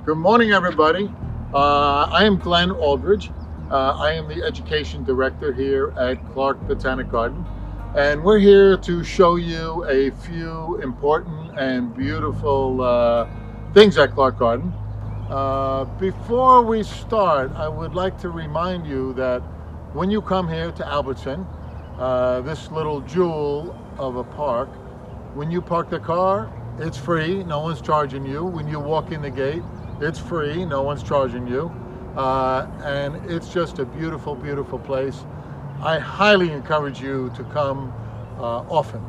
Good morning, everybody. I am Glenn Aldridge. I am the Education Director here at Clark Botanic Garden, and we're here to show you a few important and beautiful things at Clark Garden. Before we start, I would like to remind you that when you come here to Albertson, this little jewel of a park, when you park the car, it's free, no one's charging you. When you walk in the gate, it's free, no one's charging you. And it's just a beautiful, beautiful place. I highly encourage you to come often.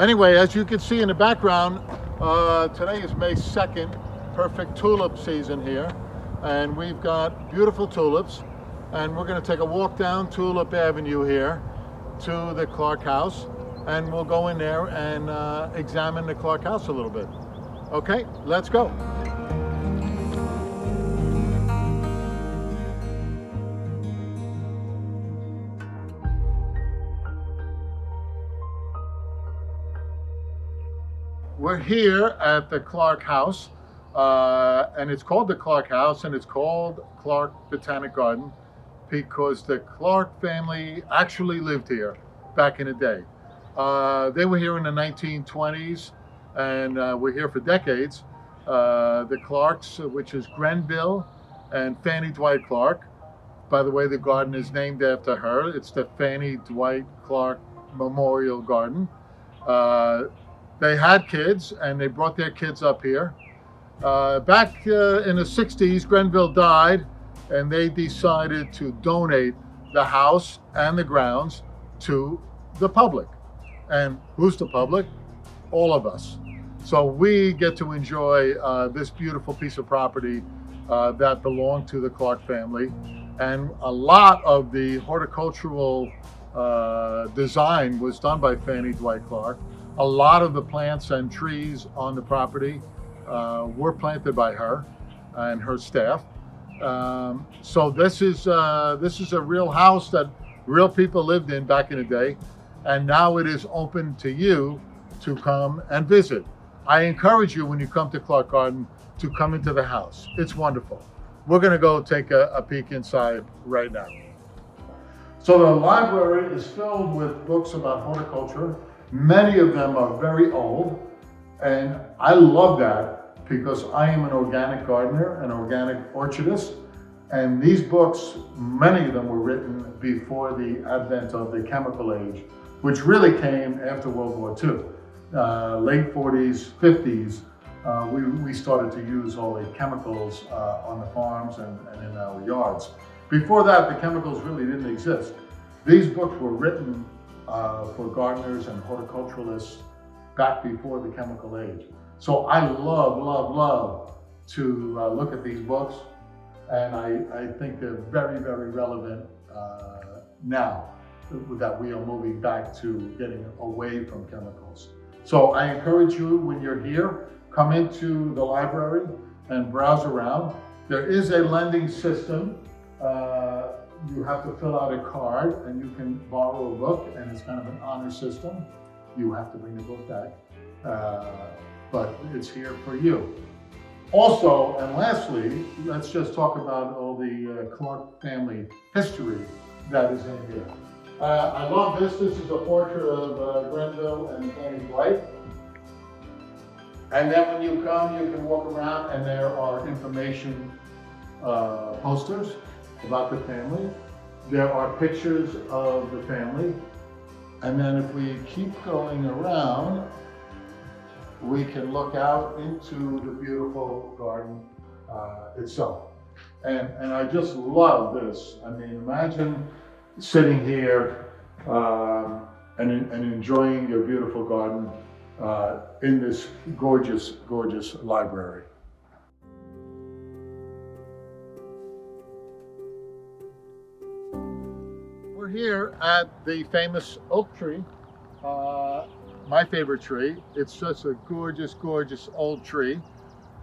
Anyway, as you can see in the background, today is May 2nd, perfect tulip season here. And we've got beautiful tulips. And we're going to take a walk down Tulip Avenue here to the Clark House. And we'll go in there and examine the Clark House a little bit. Okay, let's go. We're here at the Clark House, and it's called the Clark House, and it's called Clark Botanic Garden because the Clark family actually lived here back in the day. They were here in the 1920s, and were here for decades. The Clarks, which is Grenville and Fanny Dwight Clark. By the way, the garden is named after her. It's the Fanny Dwight Clark Memorial Garden. They had kids, and they brought their kids up here. Back in the 60s, Grenville died, and they decided to donate the house and the grounds to the public. And who's the public? All of us. So we get to enjoy this beautiful piece of property that belonged to the Clark family. And a lot of the horticultural design was done by Fanny Dwight Clark. A lot of the plants and trees on the property were planted by her and her staff. So this is a real house that real people lived in back in the day, and now it is open to you to come and visit. I encourage you when you come to Clark Garden to come into the house. It's wonderful. We're going to go take a peek inside right now. So the library is filled with books about horticulture. Many of them are very old, and I love that because I am an organic gardener, an organic orchardist, and these books, many of them were written before the advent of the chemical age, which really came after World War II. Late 40s, 50s, we started to use all the chemicals on the farms and in our yards. Before that, the chemicals really didn't exist. These books were written for gardeners and horticulturalists back before the chemical age. So I love to look at these books, and I think they're very, very relevant now that we are moving back to getting away from chemicals. So I encourage you, when you're here, come into the library and browse around. There is a lending system. You have to fill out a card and you can borrow a book, and it's kind of an honor system. You have to bring the book back, but it's here for you. Also, and lastly, let's just talk about all the Clark family history that is in here. I love this. This is a portrait of Grenville and Fanny Dwight. And then when you come, you can walk around and there are information posters about the family. There are pictures of the family. And then if we keep going around, we can look out into the beautiful garden itself. And I just love this. I mean, imagine sitting here and enjoying your beautiful garden in this gorgeous, gorgeous library. We're here at the famous oak tree, my favorite tree. It's just a gorgeous, gorgeous old tree.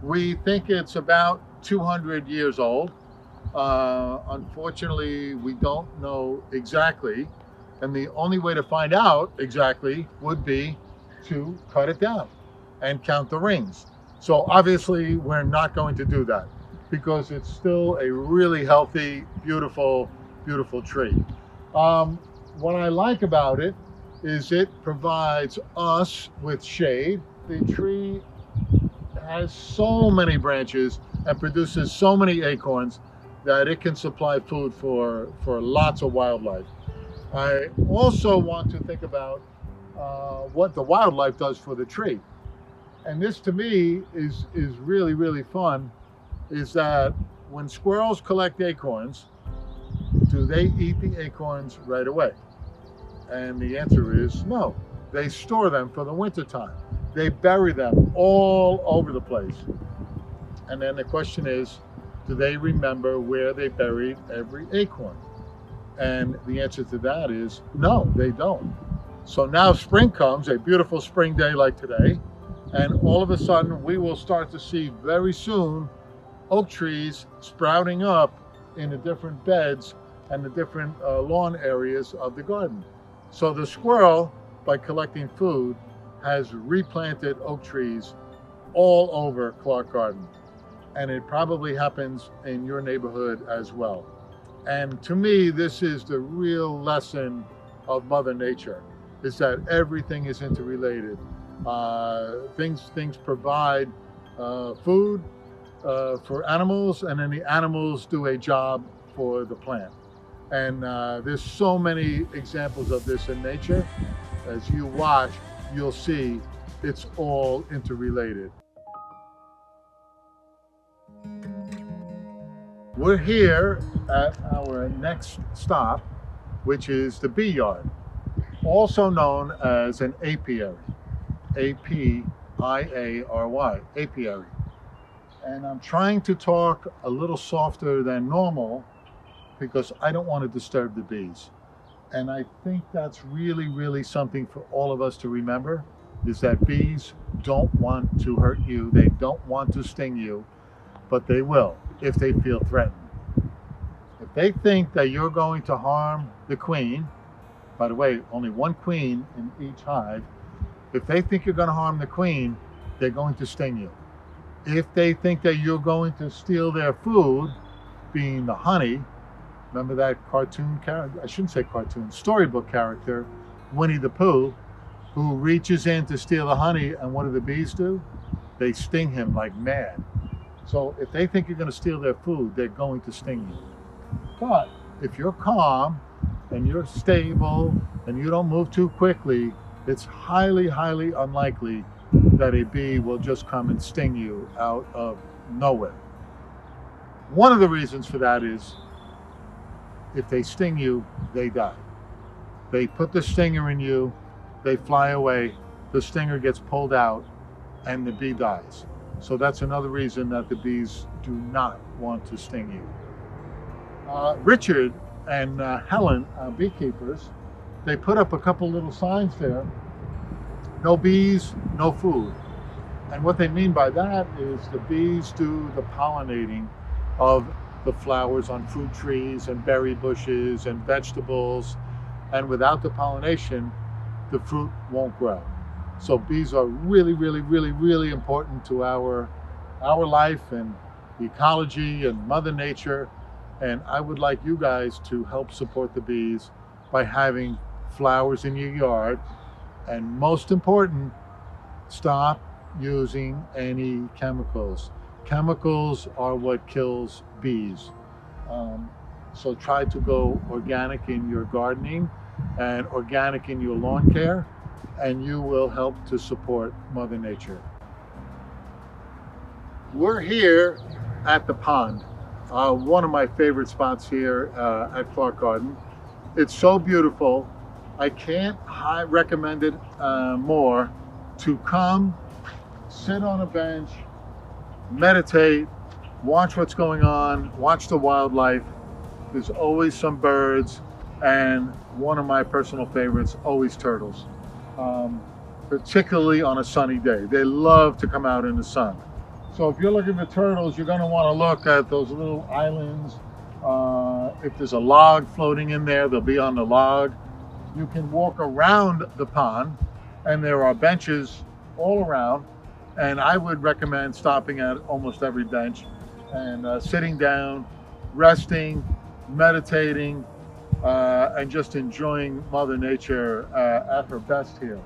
We think it's about 200 years old. Unfortunately, we don't know exactly, and the only way to find out exactly would be to cut it down and count the rings. So obviously we're not going to do that. because it's still a really healthy, beautiful, beautiful tree. Um, what I like about it is it provides us with shade. The tree has so many branches and produces so many acorns that it can supply food for lots of wildlife. I also want to think about what the wildlife does for the tree. And this to me is really, really fun, is that when squirrels collect acorns, do they eat the acorns right away? And the answer is no. They store them for the wintertime. They bury them all over the place. And then the question is, do they remember where they buried every acorn? And the answer to that is no, they don't. So now spring comes, a beautiful spring day like today, and all of a sudden we will start to see very soon oak trees sprouting up in the different beds and the different lawn areas of the garden. So the squirrel, by collecting food, has replanted oak trees all over Clark Garden. And it probably happens in your neighborhood as well. And to me, this is the real lesson of Mother Nature, is that everything is interrelated. Things provide food for animals, and then the animals do a job for the plant. And there's so many examples of this in nature. As you watch, you'll see it's all interrelated. We're here at our next stop, which is the bee yard, also known as an apiary, A-P-I-A-R-Y, apiary. And I'm trying to talk a little softer than normal because I don't want to disturb the bees. And I think that's really, really something for all of us to remember, is that bees don't want to hurt you. They don't want to sting you, but they will if they feel threatened. If they think that you're going to harm the queen, by the way, only one queen in each hive, if they think you're going to harm the queen, they're going to sting you. If they think that you're going to steal their food, being the honey, remember that cartoon character, I shouldn't say cartoon, storybook character, Winnie the Pooh, who reaches in to steal the honey, and what do the bees do? They sting him like mad. So if they think you're going to steal their food, they're going to sting you. But if you're calm and you're stable and you don't move too quickly, it's highly, highly unlikely that a bee will just come and sting you out of nowhere. One of the reasons for that is if they sting you, they die. They put the stinger in you, they fly away, the stinger gets pulled out, and the bee dies. So that's another reason that the bees do not want to sting you. Richard and Helen, beekeepers, they put up a couple little signs there. No bees, no food. And what they mean by that is the bees do the pollinating of the flowers on fruit trees and berry bushes and vegetables. And without the pollination, the fruit won't grow. So bees are really, really, really, really important to our life and ecology and Mother Nature. And I would like you guys to help support the bees by having flowers in your yard. And most important, stop using any chemicals. Chemicals are what kills bees. So try to go organic in your gardening and organic in your lawn care, and you will help to support Mother Nature. We're here at the pond, one of my favorite spots here at Clark Garden. It's so beautiful. I can't recommend it more to come, sit on a bench, meditate, watch what's going on, watch the wildlife. There's always some birds, and one of my personal favorites, always turtles, particularly on a sunny day. They love to come out in the sun. So if you're looking for turtles, you're going to want to look at those little islands. If there's a log floating in there, they'll be on the log. You can walk around the pond, and there are benches all around, and I would recommend stopping at almost every bench and sitting down, resting, meditating, and just enjoying Mother Nature at her best here.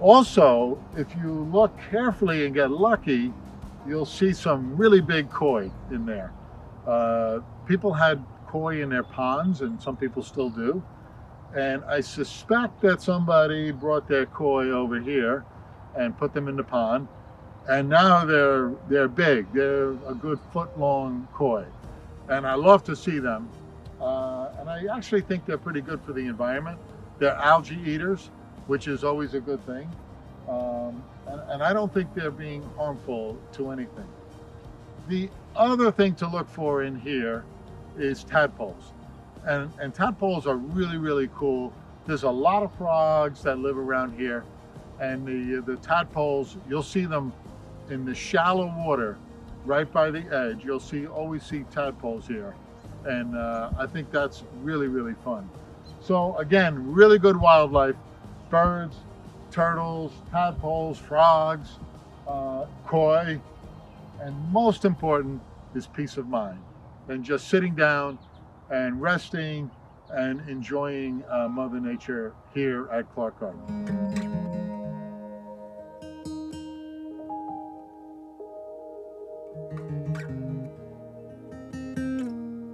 Also, if you look carefully and get lucky, you'll see some really big koi in there. People had koi in their ponds, and some people still do. And I suspect that somebody brought their koi over here and put them in the pond. And now they're big. They're a good foot long koi. And I love to see them. And I actually think they're pretty good for the environment. They're algae eaters, which is always a good thing. And I don't think they're being harmful to anything. The other thing to look for in here is tadpoles. And tadpoles are really, really cool. There's a lot of frogs that live around here. And the tadpoles, you'll see them in the shallow water right by the edge. You'll always see tadpoles here. And I think that's really, really fun. So again, really good wildlife. Birds, turtles, tadpoles, frogs, koi, and most important is peace of mind. And just sitting down and resting and enjoying Mother Nature here at Clark Garden.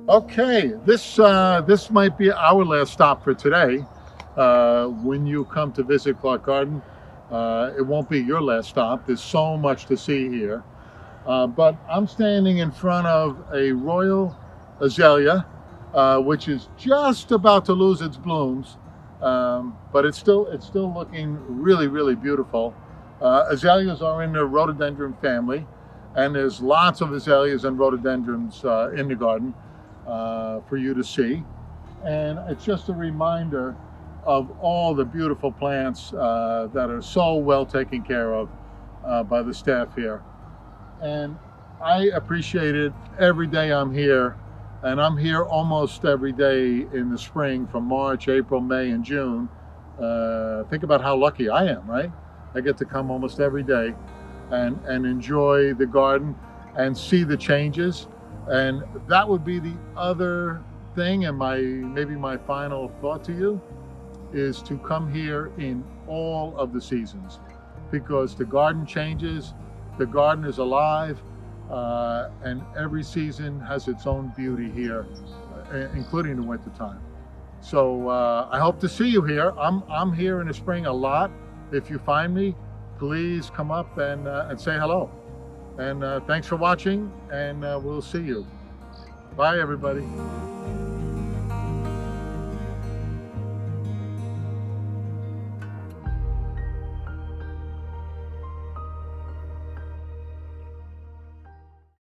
Okay, this might be our last stop for today. When you come to visit Clark Garden, it won't be your last stop. There's so much to see here. But I'm standing in front of a royal azalea, which is just about to lose its blooms, but it's still looking really, really beautiful. Azaleas are in the rhododendron family, and there's lots of azaleas and rhododendrons in the garden for you to see. And it's just a reminder of all the beautiful plants that are so well taken care of by the staff here. And I appreciate it every day I'm here. And I'm here almost every day in the spring from March, April, May, and June. Think about how lucky I am, right? I get to come almost every day and enjoy the garden and see the changes. And that would be the other thing, and maybe my final thought to you is to come here in all of the seasons, because the garden changes, the garden is alive, and every season has its own beauty here, including the winter time. So I hope to see you here. I'm here in the spring a lot. If you find me, please come up and say hello. And thanks for watching, and we'll see you. Bye, everybody.